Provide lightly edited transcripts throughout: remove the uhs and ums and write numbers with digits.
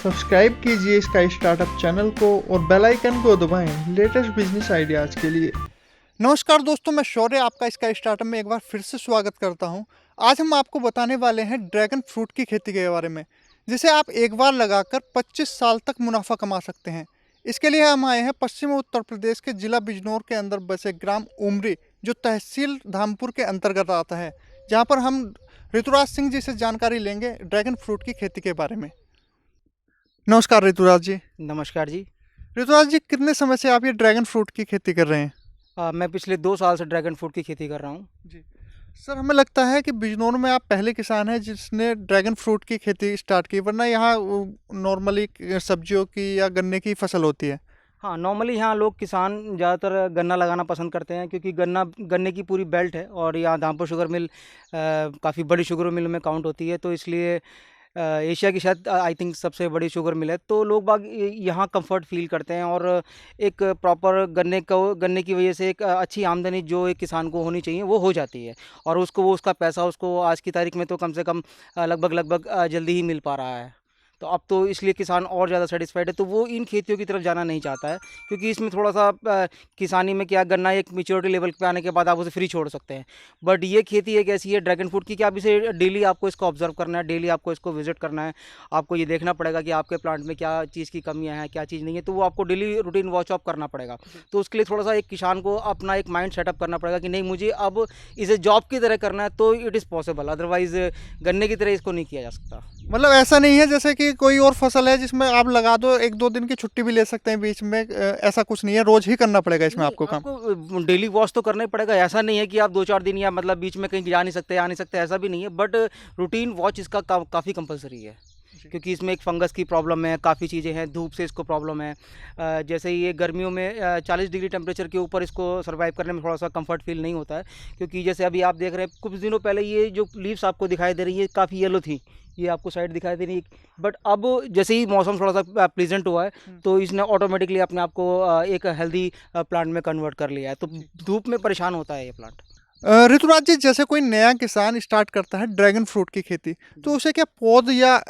Subscribe कीजिए sky startup channel को और बेल आइकन को दबाएं लेटेस्ट बिजनेस आइडियाज़ के लिए। नमस्कार दोस्तों, मैं शौर्य आपका स्काई स्टार्टअप में एक बार फिर से स्वागत करता हूं। आज हम आपको बताने वाले हैं ड्रैगन फ्रूट की खेती के बारे में, जिसे आप एक बार लगाकर 25 साल तक मुनाफा कमा सकते हैं। इसके लिए हम आए हैं पश्चिमी उत्तर प्रदेश के जिला बिजनौर के अंदर बसे ग्राम उमरी, जो तहसील धामपुर के अंतर्गत आता है, जहां पर हम ऋतुराज सिंह जी से जानकारी लेंगे ड्रैगन फ्रूट की खेती के बारे में। नमस्कार ऋतुराज जी। नमस्कार जी। ऋतुराज जी, कितने समय से आप ये ड्रैगन फ्रूट की खेती कर रहे हैं? मैं पिछले 2 साल से ड्रैगन फ्रूट की खेती कर रहा हूँ। जी। सर, हमें लगता है कि बिजनौर में आप पहले किसान हैं जिसने ड्रैगन फ्रूट की खेती स्टार्ट की, वरना यहाँ नॉर्मली सब्जियों की या गन्ने की फसल होती है। हाँ, नॉर्मली यहाँ लोग किसान ज़्यादातर गन्ना लगाना पसंद करते हैं, क्योंकि गन्ने की पूरी बेल्ट है और यहाँ धामपुर शुगर मिल काफ़ी बड़ी शुगर मिल में काउंट होती है, तो इसलिए एशिया की शायद आई थिंक सबसे बड़ी शुगर मिल है। तो लोग बाग यहाँ कंफर्ट फील करते हैं और एक प्रॉपर गन्ने की वजह से एक अच्छी आमदनी जो एक किसान को होनी चाहिए वो हो जाती है, और वो उसका पैसा उसको आज की तारीख में तो कम से कम लगभग जल्दी ही मिल पा रहा है। तो अब तो इसलिए किसान और ज़्यादा सेटिस्फाइड है, तो वो इन खेतियों की तरफ जाना नहीं चाहता है, क्योंकि इसमें थोड़ा सा किसानी में क्या, गन्ना एक मैच्योरिटी लेवल पे आने के बाद आप उसे फ्री छोड़ सकते हैं। बट ये खेती एक ऐसी है ड्रैगन फ्रूट की कि आप इसे डेली आपको इसको ऑब्जर्व करना है, डेली आपको इसको विजिट करना है। आपको ये देखना पड़ेगा कि आपके प्लांट में क्या चीज़ की कमियाँ हैं, क्या चीज़ नहीं है, तो वो आपको डेली रूटीन वॉच अप करना पड़ेगा। तो उसके लिए थोड़ा सा एक किसान को अपना एक माइंड सेटअप करना पड़ेगा कि नहीं, मुझे अब इसे जॉब की तरह करना है, तो इट इज़ पॉसिबल, अदरवाइज़ गन्ने की तरह इसको नहीं किया जा सकता। मतलब ऐसा नहीं है जैसे कि कोई और फसल है जिसमें आप लगा दो, एक दो दिन की छुट्टी भी ले सकते हैं बीच में, ऐसा कुछ नहीं है, रोज ही करना पड़ेगा इसमें आपको काम। आपको डेली वॉश तो करना ही पड़ेगा। ऐसा नहीं है कि आप 2-4 दिन या मतलब बीच में कहीं जा नहीं सकते, आ नहीं सकते, ऐसा भी नहीं है। बट रूटीन वॉच इसका काफ़ी कंपलसरी है, क्योंकि इसमें एक फंगस की प्रॉब्लम है, काफ़ी चीज़ें हैं, धूप से इसको प्रॉब्लम है। जैसे ये गर्मियों में 40 डिग्री टेम्परेचर के ऊपर इसको सर्वाइव करने में थोड़ा सा कंफर्ट फील नहीं होता है, क्योंकि जैसे अभी आप देख रहे हैं, कुछ दिनों पहले ये जो लीव्स आपको दिखाई दे रही है काफ़ी येलो थी, ये आपको साइड दिखाई दे रही है। बट अब जैसे ही मौसम थोड़ा सा प्लीजेंट हुआ है, तो इसने ऑटोमेटिकली अपने आप को एक हेल्दी प्लांट में कन्वर्ट कर लिया है, तो धूप में परेशान होता है ये प्लांट। ऋतुराज जी, जैसे कोई नया किसान स्टार्ट करता है ड्रैगन फ्रूट की खेती, तो उसे क्या पौध या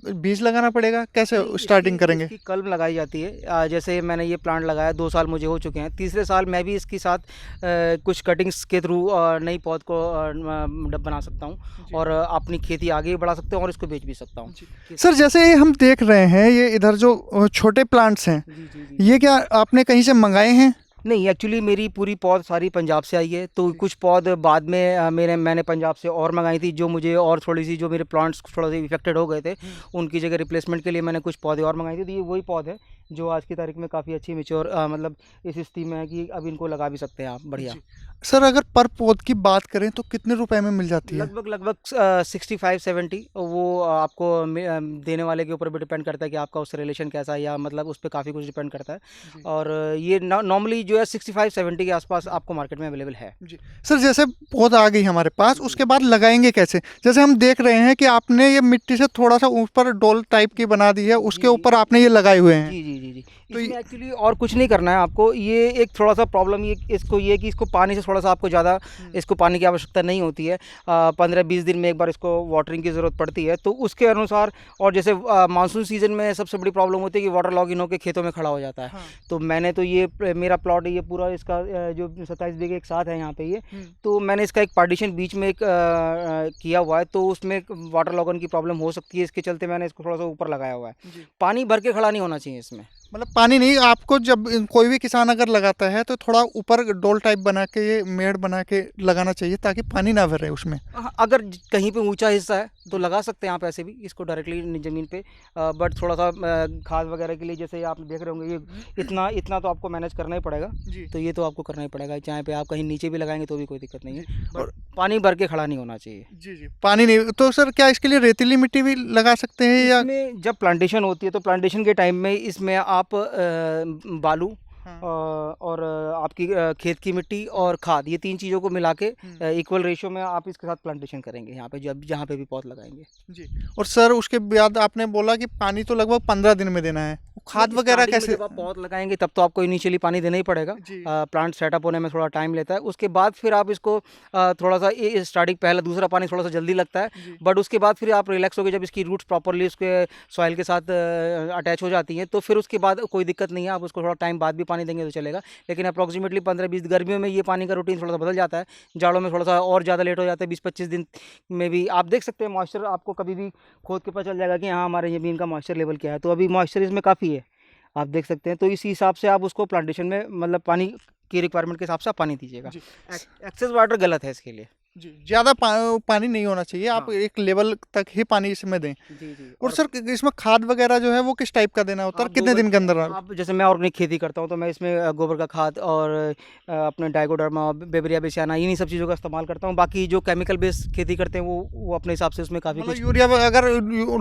बीज लगाना पड़ेगा? कैसे नहीं, स्टार्टिंग इसकी करेंगे? इसकी कलम लगाई जाती है। जैसे मैंने ये प्लांट लगाया, 2 साल मुझे हो चुके हैं। तीसरे साल मैं भी इसके साथ कुछ कटिंग्स के थ्रू नई पौध को बना सकता हूँ, और अपनी खेती आगे भी बढ़ा सकता हूँ और इसको बेच भी सकता हूँ। सर, जैसे ये हम देख रहे हैं, ये इधर जो छोटे प्लांट्स हैं, जी जी जी। ये क्या आपने कहीं से मंगाए हैं? नहीं, एक्चुअली मेरी पूरी पौध सारी पंजाब से आई है, तो कुछ पौध बाद में मैंने पंजाब से और मंगाई थी, जो मुझे और थोड़ी सी, जो मेरे प्लांट्स थोड़ा सा इफेक्टेड हो गए थे, उनकी जगह रिप्लेसमेंट के लिए मैंने कुछ पौधे और मंगाई थी। तो ये वही पौध है जो आज की तारीख में काफ़ी अच्छी मेच्योर मतलब इस स्थिति में है कि अब इनको लगा भी सकते हैं आप बढ़िया। सर, अगर पर पौध की बात करें तो कितने रुपए में मिल जाती है? लगभग 65-70, वो आपको देने वाले के ऊपर भी डिपेंड करता है कि आपका उससे रिलेशन कैसा है, या मतलब उस पर काफ़ी कुछ डिपेंड करता है। और ये नॉर्मली जो है 65-70 के आसपास आपको मार्केट में अवेलेबल है। जी। सर, जैसे पौध आ गई हमारे पास, उसके बाद लगाएंगे कैसे? जैसे हम देख रहे हैं कि आपने ये मिट्टी से थोड़ा सा ऊपर डोल टाइप की बना दी है, उसके जी जी ऊपर आपने ये लगाए हुए हैं। जी जी जी जी। तो इसमें एक्चुअली और कुछ नहीं करना है आपको। ये एक थोड़ा सा प्रॉब्लम ये है कि इसको पानी से थोड़ा सा आपको ज़्यादा इसको पानी की आवश्यकता नहीं होती है। 15-20 दिन में एक बार इसको वाटरिंग की ज़रूरत पड़ती है, तो उसके अनुसार। और जैसे मानसून सीज़न में सबसे बड़ी प्रॉब्लम होती है कि वाटर लॉगिन होकर खेतों में खड़ा हो जाता है। हाँ। तो मैंने तो ये मेरा प्लॉट है, ये पूरा इसका जो 27 बीघे एक साथ है यहाँ पे ये, तो मैंने इसका एक पार्टीशन बीच में एक किया हुआ है, तो उसमें वाटर लॉगिन की प्रॉब्लम हो सकती है, इसके चलते मैंने इसको थोड़ा सा ऊपर लगाया हुआ है। पानी भर के खड़ा नहीं होना चाहिए इसमें। मतलब पानी नहीं, आपको जब कोई भी किसान अगर लगाता है तो थोड़ा ऊपर डोल टाइप बना के, ये मेड़ बना के लगाना चाहिए, ताकि पानी ना भरे उसमें। हाँ, अगर कहीं पे ऊंचा हिस्सा है तो लगा सकते हैं आप ऐसे भी इसको डायरेक्टली ज़मीन पे। बट थोड़ा सा खाद वगैरह के लिए, जैसे आप देख रहे होंगे, ये इतना इतना तो आपको मैनेज करना ही पड़ेगा। जी। तो ये तो आपको करना ही पड़ेगा, चाहे पे आप कहीं नीचे भी लगाएंगे तो भी कोई दिक्कत नहीं है। जी। और पानी भर के खड़ा नहीं होना चाहिए। जी जी, पानी नहीं तो सर, क्या इसके लिए रेतीली मिट्टी भी लगा सकते हैं या? इसमें जब प्लांटेशन होती है, तो प्लांटेशन के टाइम में इसमें आप बालू हाँ। और आपकी खेत की मिट्टी और खाद, ये 3 चीज़ों को मिला के इक्वल रेशियो में आप इसके साथ प्लांटेशन करेंगे यहाँ पे, जब जहाँ पे भी पौध लगाएँगे। जी। और सर उसके बाद आपने बोला कि पानी तो लगभग 15 दिन में देना है। खाद नहीं, वगैरह स्टार्टिंग में कैसे? जब आप पौध लगाएँगे तब तो आपको इनिशियली पानी देना ही पड़ेगा। जी। प्लांट सेटअप होने में थोड़ा टाइम लेता है। उसके बाद फिर आप इसको थोड़ा-सा स्टार्टिंग पहला दूसरा पानी थोड़ा-सा जल्दी लगता है। जी। बट उसके बाद फिर आप रिलैक्स होके जब इसकी रूट्स प्रॉपर्ली उसके सॉइल के साथ अटैच हो जाती हैं, तो फिर उसके बाद कोई दिक्कत नहीं है। आप उसको थोड़ा टाइम बाद भी पानी देंगे तो चलेगा। लेकिन अप्रॉक्सिमेटली 15-20 गर्मियों में ये पानी का रूटीन थोड़ा-सा बदल जाता है। जाड़ों में थोड़ा-सा और ज़्यादा लेट हो जाता है, 20-25 दिन में भी। आप देख सकते हैं मॉइस्चर आपको कभी भी खोद के पता चल जाएगा कि हाँ, हमारे ज़मीन का मॉइस्चर लेवल क्या है। तो अभी मॉइस्चर इसमें काफ़ी है, आप देख सकते हैं। तो इसी हिसाब से आप उसको प्लांटेशन में मतलब पानी की रिक्वायरमेंट के हिसाब से आप पानी दीजिएगा। जी। एक्सेस वाटर गलत है इसके लिए। जी, ज़्यादा पानी नहीं होना चाहिए, आप हाँ। एक लेवल तक ही पानी इसमें दें। जी। और सर इसमें खाद वगैरह जो है वो किस टाइप का देना होता है, आप कितने दिन के अंदर? आप जैसे मैं ऑर्गेनिक खेती करता हूँ तो मैं इसमें गोबर का खाद और अपने डाइकोडर्मा, बेबरिया बेसियाना, इन्हीं सब चीज़ों का इस्तेमाल करता हूँ। बाकी जो केमिकल बेस्ड खेती करते हैं वो अपने हिसाब से उसमें काफ़ी मतलब कुछ यूरिया अगर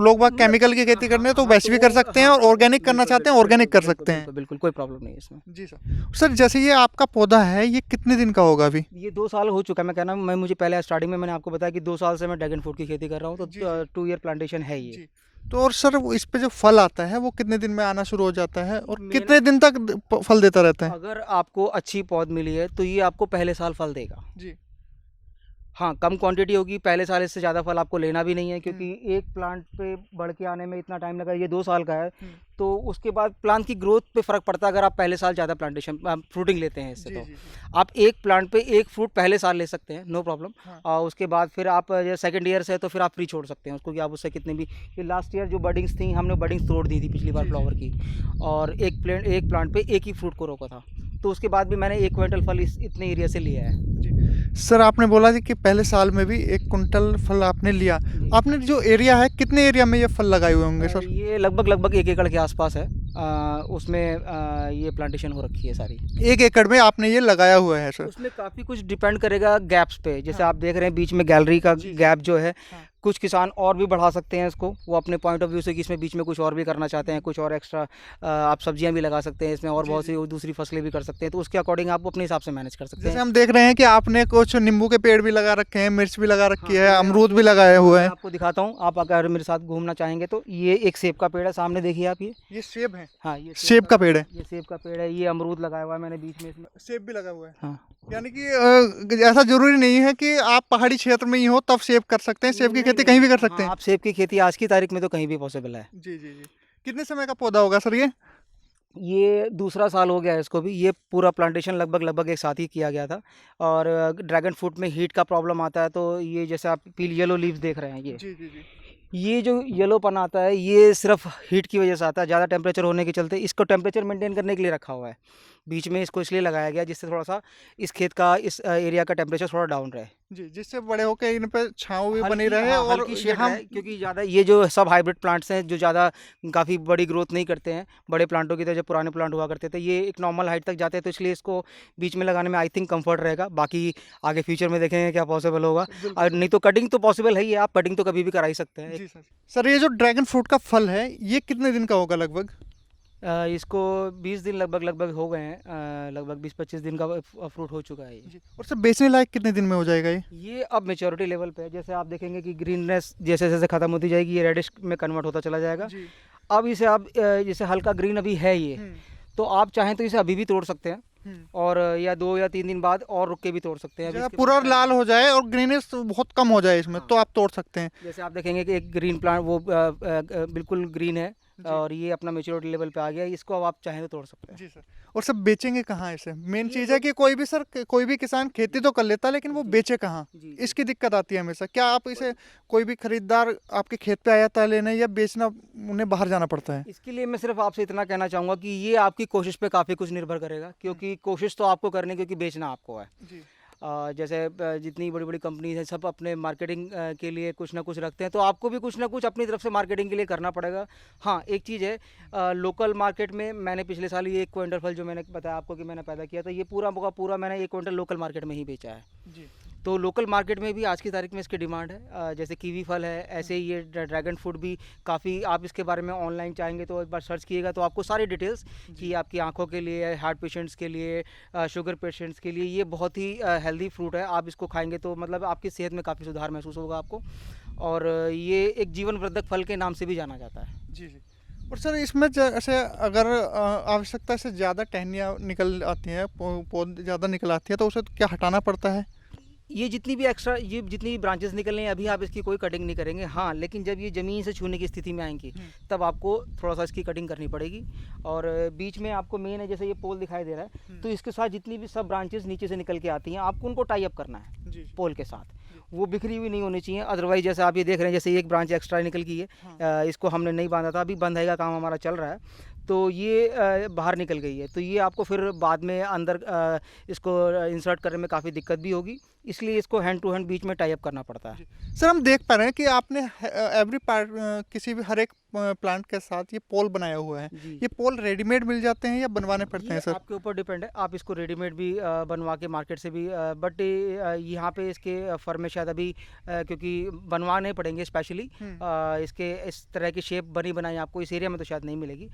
लोग बाग केमिकल की खेती करने हैं तो वैसे भी कर सकते हैं, और ऑर्गेनिक करना चाहते हैं ऑर्गेनिक कर सकते हैं। बिल्कुल कोई प्रॉब्लम नहीं है इसमें। जी सर। सर जैसे ये आपका पौधा है, ये कितने दिन का होगा अभी? ये 2 साल हो चुका है। मैं कहना मैं मुझे पहले स्टार्टिंग में मैंने आपको बताया कि 2 साल से मैं ड्रैगन फ्रूट की खेती कर रहा हूँ, तो जी, जी। 2 ईयर प्लांटेशन है ये। जी। तो और सर वो इस पे जो फल आता है वो कितने दिन में आना शुरू हो जाता है, और मेन कितने दिन तक फल देता रहता है? अगर आपको अच्छी पौध मिली है तो ये आपको पहले साल फल देगा। जी। हाँ, कम क्वांटिटी होगी, पहले साल इससे ज़्यादा फल आपको लेना भी नहीं है, हुँ। क्योंकि एक प्लांट पे बढ़ के आने में इतना टाइम लगा, ये 2 साल का है। हुँ। तो उसके बाद प्लांट की ग्रोथ पे फ़र्क पड़ता है अगर आप पहले साल ज़्यादा प्लांटेशन फ्रूटिंग लेते हैं इससे जी, तो। जी, जी। आप एक प्लांट पे एक फ्रूट पहले साल ले सकते हैं, नो प्रॉब्लम। हाँ। उसके बाद फिर आप ये सेकंड ईयर से है तो फिर आप फ्री छोड़ सकते हैं उसको, कि आप उससे कितने भी, ये लास्ट ईयर जो बडिंग्स थी, हमने बडिंग्स तोड़ दी थी पिछली बार जी, जी। फ्लावर की, और एक प्लांट पे एक ही फ्रूट को रोका था। तो उसके बाद भी मैंने 1 क्विंटल फल इस इतने एरिया से लिया है। जी। सर आपने बोला जी कि पहले साल में भी 1 कुंटल फल आपने लिया। जी। आपने जो एरिया है, कितने एरिया में ये फल लगाए हुए होंगे सर? ये लगभग 1 एकड़ के आसपास है। उसमें ये प्लांटेशन हो रखी है सारी। 1 एकड़ में आपने ये लगाया हुआ है सर? उसमें काफ़ी कुछ डिपेंड करेगा गैप्स पे। जैसे हाँ। आप देख रहे हैं बीच में गैलरी का जी, जी। गैप जो है, हाँ। कुछ किसान और भी बढ़ा सकते हैं इसको, वो अपने पॉइंट ऑफ व्यू से, कि इसमें बीच में कुछ और भी करना चाहते हैं, कुछ और एक्स्ट्रा आप सब्जियां भी लगा सकते हैं इसमें, और जी, बहुत जी। सी दूसरी फसलें भी कर सकते हैं। तो उसके अकॉर्डिंग आप अपने हिसाब से मैनेज कर सकते जैसे हैं। हम देख रहे हैं कि आपने कुछ नींबू के पेड़ भी लगा रखे हैं, मिर्च भी लगा रखी है, मैं अमरूद भी लगाए हुए मैं हैं। आपको दिखाता हूँ, आप अगर मेरे साथ घूमना चाहेंगे तो। ये एक सेब का पेड़ है, सामने देखिए आप ये। ये सेब है? हाँ, ये सेब का पेड़ है? ये सेब का पेड़ है। ये अमरूद लगाया हुआ है मैंने बीच में इसमें। सेब भी लगा हुआ है? हाँ। यानी कि ऐसा ज़रूरी नहीं है कि आप पहाड़ी क्षेत्र में ही हो तब सेब कर सकते हैं, सेब की खेती कहीं भी कर सकते हाँ, हैं? आप सेब की खेती आज की तारीख में तो कहीं भी पॉसिबल है। जी, जी, जी। कितने समय का पौधा होगा सर ये? ये दूसरा साल हो गया है इसको भी। ये पूरा प्लांटेशन लगभग एक साथ ही किया गया था। और ड्रैगन फ्रूट में हीट का प्रॉब्लम आता है, तो ये जैसे आप पीली येलो लीव्स देख रहे हैं, जी, जी, जी। ये जो येलोपन आता है, ये सिर्फ हीट की वजह से आता है। ज़्यादा टेम्परेचर होने के चलते इसको टेम्परेचर मेंटेन करने के लिए रखा हुआ है। बीच में इसको इसलिए लगाया गया जिससे थोड़ा सा इस खेत का, इस एरिया का टेम्परेचर थोड़ा डाउन रहे। जी, जिससे बड़े होके इन पे छाँव भी बनी हल्की, रहे, हाँ, और हल्की शेड यहाँ रहे, क्योंकि ज़्यादा ये जो सब हाइब्रिड प्लांट्स हैं जो ज़्यादा काफ़ी बड़ी ग्रोथ नहीं करते हैं, बड़े प्लांटों की तरह जो पुराने प्लांट हुआ करते थे, ये एक नॉर्मल हाइट तक जाते हैं, तो इसलिए इसको बीच में लगाने में आई थिंक कंफर्ट रहेगा। बाकी आगे फ्यूचर में देखेंगे क्या पॉसिबल होगा। बिल्कुल और सर। नहीं तो कटिंग तो पॉसिबल है ही है, आप कटिंग तो कभी भी करा ही सकते हैं। जी सर। सर ये जो ड्रैगन फ्रूट का फल है, ये कितने दिन का होगा लगभग? इसको 20 दिन लगभग हो गए हैं। लगभग 20-25 दिन का फ्रूट हो चुका है ये। जी। और सर बेचने लायक कितने दिन में हो जाएगा ये? ये अब मेच्योरिटी लेवल पे है। जैसे आप देखेंगे कि ग्रीननेस जैसे जैसे ख़त्म होती जाएगी, ये रेडिश में कन्वर्ट होता चला जाएगा। जी। अब इसे आप जैसे हल्का ग्रीन अभी है ये, हुँ, तो आप चाहें तो इसे अभी भी तोड़ सकते हैं, हुँ। और या 2 या 3 दिन बाद और रुक के भी तोड़ सकते हैं। अभी जब इसके पूरा पास लाल हो जाए और ग्रीनेस बहुत कम हो जाए इसमें, हाँ। तो आप तोड़ सकते हैं। जैसे आप देखेंगे कि एक ग्रीन प्लांट वो बिल्कुल ग्रीन है, जी। और ये अपना मेच्योरिटी लेवल पे आ गया है। इसको अब आप चाहें तो तोड़ सकते हैं। जी सर। और सब बेचेंगे कहाँ इसे? मेन ये चीज़ है कि कोई भी सर, कोई भी किसान खेती तो कर लेता है, लेकिन वो जी। बेचे कहाँ? जी, जी। इसकी दिक्कत आती है हमेशा। क्या आप इसे, कोई भी खरीदार आपके खेत पे आ जाता है लेने, या बेचना उन्हें बाहर जाना पड़ता है? इसके लिए मैं सिर्फ आपसे इतना कहना चाहूँगा कि ये आपकी कोशिश पे काफ़ी कुछ निर्भर करेगा, क्योंकि कोशिश तो आपको करनी है, क्योंकि बेचना आपको है। जी। जैसे जितनी बड़ी बड़ी कंपनीज हैं, सब अपने मार्केटिंग के लिए कुछ ना कुछ रखते हैं, तो आपको भी कुछ ना कुछ अपनी तरफ से मार्केटिंग के लिए करना पड़ेगा। हाँ, एक चीज़ है, लोकल मार्केट में मैंने पिछले साल ये 1 क्विंटल फल जो मैंने बताया आपको कि मैंने पैदा किया था, ये पूरा का पूरा मैंने 1 क्विंटल लोकल मार्केट में ही बेचा है। जी। तो लोकल मार्केट में भी आज की तारीख में इसकी डिमांड है। जैसे कीवी फल है, ऐसे ही ये ड्रैगन फ्रूट भी काफ़ी, आप इसके बारे में ऑनलाइन चाहेंगे तो एक बार सर्च किएगा तो आपको सारी डिटेल्स कि आपकी आंखों के लिए, हार्ट पेशेंट्स के लिए, शुगर पेशेंट्स के लिए ये बहुत ही हेल्दी फ्रूट है। आप इसको खाएंगे तो मतलब आपकी सेहत में काफ़ी सुधार महसूस होगा आपको। और ये एक जीवन वर्धक फल के नाम से भी जाना जाता है। जी, जी। और सर इसमें जैसे अगर आवश्यकता से ज़्यादा टहनियाँ निकल आती हैं, पौध ज़्यादा निकल आती है, तो उसे क्या हटाना पड़ता है? ये जितनी भी एक्स्ट्रा, ये जितनी भी ब्रांचेस निकल रही हैं अभी आप इसकी कोई कटिंग नहीं करेंगे। हाँ, लेकिन जब ये ज़मीन से छूने की स्थिति में आएंगी तब आपको थोड़ा सा इसकी कटिंग करनी पड़ेगी। और बीच में आपको मेन है, जैसे ये पोल दिखाई दे रहा है, तो इसके साथ जितनी भी सब ब्रांचेस नीचे से निकल के आती हैं आपको उनको टाई अप करना है जी। पोल के साथ। वो बिखरी हुई नहीं होनी चाहिए, अदरवाइज जैसे आप ये देख रहे हैं, जैसे एक ब्रांच एक्स्ट्रा निकल गई है, इसको हमने नहीं बांधा था, अभी बंधाई का काम हमारा चल रहा है, तो ये बाहर निकल गई है, तो ये आपको फिर बाद में अंदर इसको इंसर्ट करने में काफ़ी दिक्कत भी होगी, इसलिए इसको हैंड टू हैंड बीच में टाई अप करना पड़ता है। सर हम देख पा रहे हैं कि आपने एवरी पार्ट, किसी भी हर एक प्लांट के साथ ये पोल बनाया हुआ है। जी। ये पोल रेडीमेड मिल जाते हैं या बनवाने पड़ते ये हैं सर? आपके ऊपर डिपेंड है, आप इसको रेडीमेड भी बनवा के मार्केट से भी, बट यहाँ पे इसके फर्म में शायद अभी क्योंकि बनवाने पड़ेंगे स्पेशली, इसके इस तरह की शेप बनी बनाई आपको इस एरिया में तो शायद नहीं मिलेगी,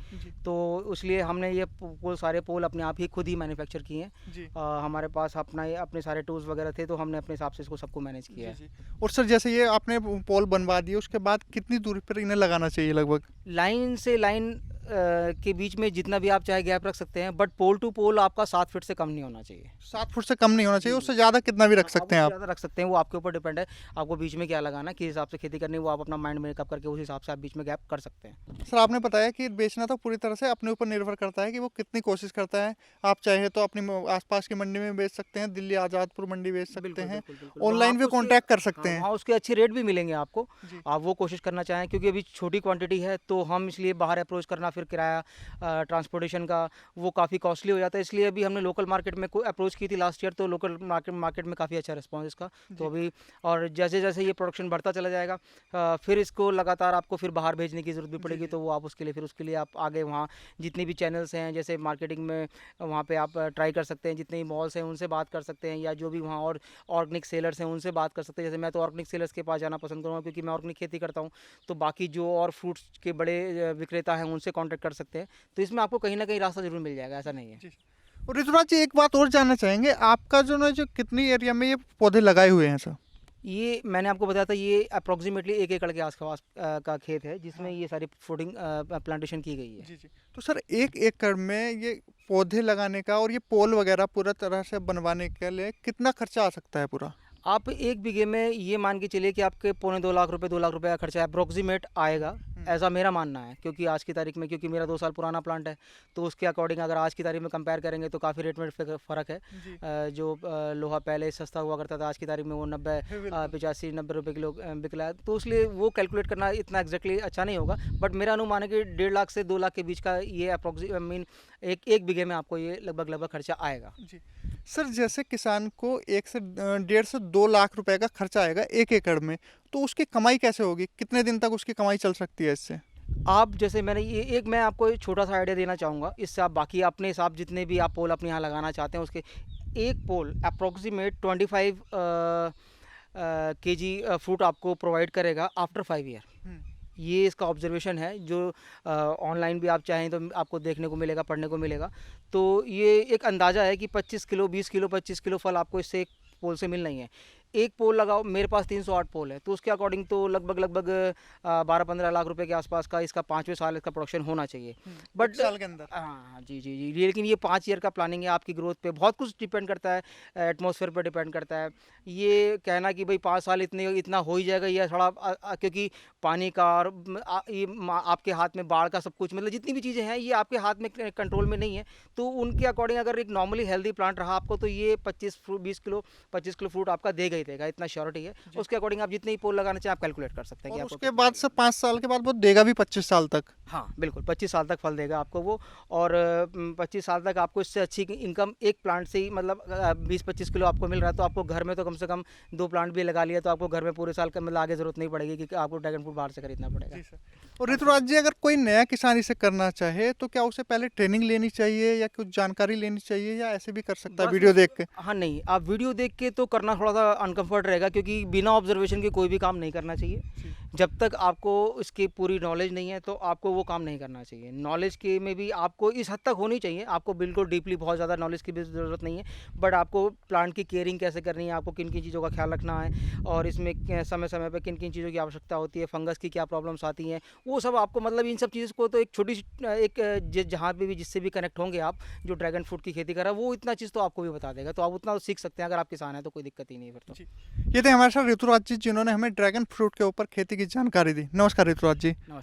तो इसलिए हमने ये पोल, सारे पोल अपने आप ही खुद ही मैन्युफैक्चर किए हैं। जी। हमारे पास अपने सारे टूल्स वगैरह थे, तो हमने अपने हिसाब से इसको सबको मैनेज किया है। जी। और सर जैसे ये आपने पोल बनवा दिए, उसके बाद कितनी दूरी पर इन्हें लगाना चाहिए लगभग? लाइन से लाइन के बीच में जितना भी आप चाहे गैप रख सकते हैं, बट पोल टू पोल आपका 7 फीट से कम नहीं होना चाहिए। 7 फुट से कम नहीं होना चाहिए, उससे ज़्यादा कितना भी रख सकते हैं आप? ज़्यादा रख सकते हैं, वो आपके ऊपर डिपेंड है, आपको बीच में क्या लगाना, किस हिसाब से खेती करनी है, वो आप अपना माइंड मेकअप करके उस हिसाब से आप बीच में गैप कर सकते हैं। सर आपने बताया कि बेचना तो पूरी तरह से अपने ऊपर निर्भर करता है कि वो कितनी कोशिश करता है। आप चाहे तो अपनी आसपास की मंडी में बेच सकते हैं, दिल्ली आज़ादपुर मंडी बेच सकते हैं, ऑनलाइन भी कॉन्टैक्ट कर सकते हैं। हाँ, उसके अच्छे रेट भी मिलेंगे आपको, जी। आप वो कोशिश करना चाहें, क्योंकि अभी छोटी क्वांटिटी है तो हम इसलिए बाहर अप्रोच करना, फिर किराया ट्रांसपोर्टेशन का वो काफ़ी कॉस्टली हो जाता है, इसलिए अभी हमने लोकल मार्केट में कोई अप्रोच की थी लास्ट ईयर, तो लोकल मार्केट में काफ़ी अच्छा रिस्पॉन्स इसका, तो अभी और जैसे जैसे ये प्रोडक्शन बढ़ता चला जाएगा, फिर इसको लगातार आपको फिर बाहर भेजने की ज़रूरत भी पड़ेगी, तो वो आप उसके लिए आप आगे वहाँ जितनी भी चैनल्स हैं, जैसे मार्केटिंग में वहाँ पे आप ट्राई कर सकते हैं, जितने भी मॉल्स हैं उनसे बात कर सकते हैं, या जो भी वहाँ और ऑर्गेनिक सेलर्स हैं उनसे बात कर सकते हैं। जैसे मैं तो ऑर्गेनिक सेलर्स के पास जाना पसंद करूँगा, क्योंकि मैं ऑर्गेनिक खेती करता हूँ, तो बाकी जो और फ्रूट्स के बड़े विक्रेता हैं उनसे कॉन्टैक्ट कर सकते हैं, तो इसमें आपको कहीं ना कहीं रास्ता जरूर मिल जाएगा, ऐसा नहीं है। जी। और ऋतुराज जी एक बात और जानना चाहेंगे, आपका जो कितनी एरिया में ये पौधे लगाए हुए हैं सर? ये मैंने आपको बताया था, ये अप्रोक्सीमेटली 1 एकड़ के आसपास का खेत है, जिसमें ये सारी फूडिंग प्लांटेशन की गई है। जी। तो सर 1 एकड़ में ये पौधे लगाने का और ये पोल वगैरह पूरा तरह से बनवाने के लिए कितना खर्चा आ सकता है पूरा? आप 1 बीघे में ये मान के चलिए कि आपके 2.25 लाख रुपए, 2 लाख रुपए का खर्चा अप्रोक्सीमेट आएगा, ऐसा मेरा मानना है, क्योंकि आज की तारीख में, क्योंकि मेरा 2 साल पुराना प्लांट है, तो उसके अकॉर्डिंग अगर आज की तारीख में कंपेयर करेंगे तो काफ़ी रेट में फ़र्क है। जो लोहा पहले सस्ता हुआ करता था, आज की तारीख में वो 85-90 रुपये किलो बिक रहा है, तो इसलिए वो कैलकुलेट करना इतना एग्जैक्टली अच्छा नहीं होगा, बट मेरा अनुमान है कि 1.5 लाख से 2 लाख के बीच का ये एक बीघे में आपको ये लगभग खर्चा आएगा। जी। सर जैसे किसान को 1.5 से 2 लाख रुपए का खर्चा आएगा 1 एकड़ में, तो उसकी कमाई कैसे होगी? कितने दिन तक उसकी कमाई चल सकती है इससे? आप जैसे मैंने ये एक मैं आपको एक छोटा सा आइडिया देना चाहूँगा, इससे आप बाकी अपने हिसाब जितने भी आप पोल अपने यहाँ लगाना चाहते हैं, उसके एक पोल अप्रोक्सीमेट 25 केजी फ्रूट आपको प्रोवाइड करेगा आफ्टर 5 ईयर। ये इसका ऑब्जर्वेशन है, जो ऑनलाइन भी आप चाहें तो आपको देखने को मिलेगा, पढ़ने को मिलेगा, तो ये एक अंदाज़ा है कि 25 किलो, 20 किलो, 25 किलो फल आपको इससे एक पोल से मिलना ही है। एक पोल लगाओ, मेरे पास 308 पोल है, तो उसके अकॉर्डिंग तो लगभग 12-15 लाख रुपए के आसपास का इसका 5वें साल इसका प्रोडक्शन होना चाहिए। बट साल के अंदर? हाँ जी, लेकिन ये 5 ईयर का प्लानिंग है, आपकी ग्रोथ पे बहुत कुछ डिपेंड करता है, एटमॉस्फेयर पे डिपेंड करता है। ये कहना कि भाई 5 साल इतना हो ही जाएगा, ये थोड़ा क्योंकि पानी का और आपके हाथ में बाढ़ का सब कुछ, मतलब जितनी भी चीज़ें हैं ये आपके हाथ में कंट्रोल में नहीं है, तो उनके अकॉर्डिंग अगर एक नॉर्मली हेल्दी प्लांट रहा आपको, तो ये 25 किलो फ्रूट आपका देगा ही देगा, इतना श्योरिटी है। उसके अकॉर्डिंग आप जितने ही पोल लगाना चाहें आप कैलकुलेट कर सकते हैं कि और आपको उसके बाद से 5 साल के बाद वो देगा भी 25 साल तक? हाँ बिल्कुल, 25 साल तक फल देगा आपको वो, और 25 साल तक आपको इससे अच्छी इनकम एक प्लांट से ही, मतलब 20-25 किलो आपको मिल रहा है, तो आपको घर में तो कम से कम 2 प्लांट भी लगा लिया तो आपको घर में पूरे साल का मतलब आगे ज़रूरत नहीं पड़ेगी कि आपको ड्रैगन फ्रूट बाहर से खरीदना पड़ेगा। जी सर। और ऋतुराज जी, अगर कोई नया किसान इसे करना चाहे तो क्या उसे पहले ट्रेनिंग लेनी चाहिए या कुछ जानकारी लेनी चाहिए, या ऐसे भी कर सकता है बस वीडियो देख के? हाँ नहीं, आप वीडियो देख के तो करना थोड़ा सा अनकंफर्ट रहेगा, क्योंकि बिना ऑब्जर्वेशन के कोई भी काम नहीं करना चाहिए। जब तक आपको इसकी पूरी नॉलेज नहीं है तो आपको वो काम नहीं करना चाहिए। नॉलेज के में भी आपको इस हद तक होनी चाहिए, आपको बिल्कुल डीपली बहुत ज़्यादा नॉलेज की भी ज़रूरत नहीं है, बट आपको प्लांट की केयरिंग कैसे करनी है, आपको किन किन चीज़ों का ख्याल रखना है, और इसमें समय समय पर किन किन चीज़ों की आवश्यकता होती है, फंगस की क्या प्रॉब्लम्स आती हैं, वो सब आपको मतलब इन सब चीज़ों को तो एक छोटी सी एक जहाँ पे भी जिससे भी कनेक्ट होंगे आप, जो ड्रैगन फ्रूट की खेती कर रहा है, वो इतना चीज़ तो आपको भी बता देगा, तो आप उतना तो सीख सकते हैं। अगर आप किसान हैं तो कोई दिक्कत ही नहीं है फिर तो। जी। ये थे हमारे साथ ऋतुराज जी, जिन्होंने हमें ड्रैगन फ्रूट के ऊपर खेती की जानकारी दी। नमस्कार ऋतुराज जी। नमस्कार।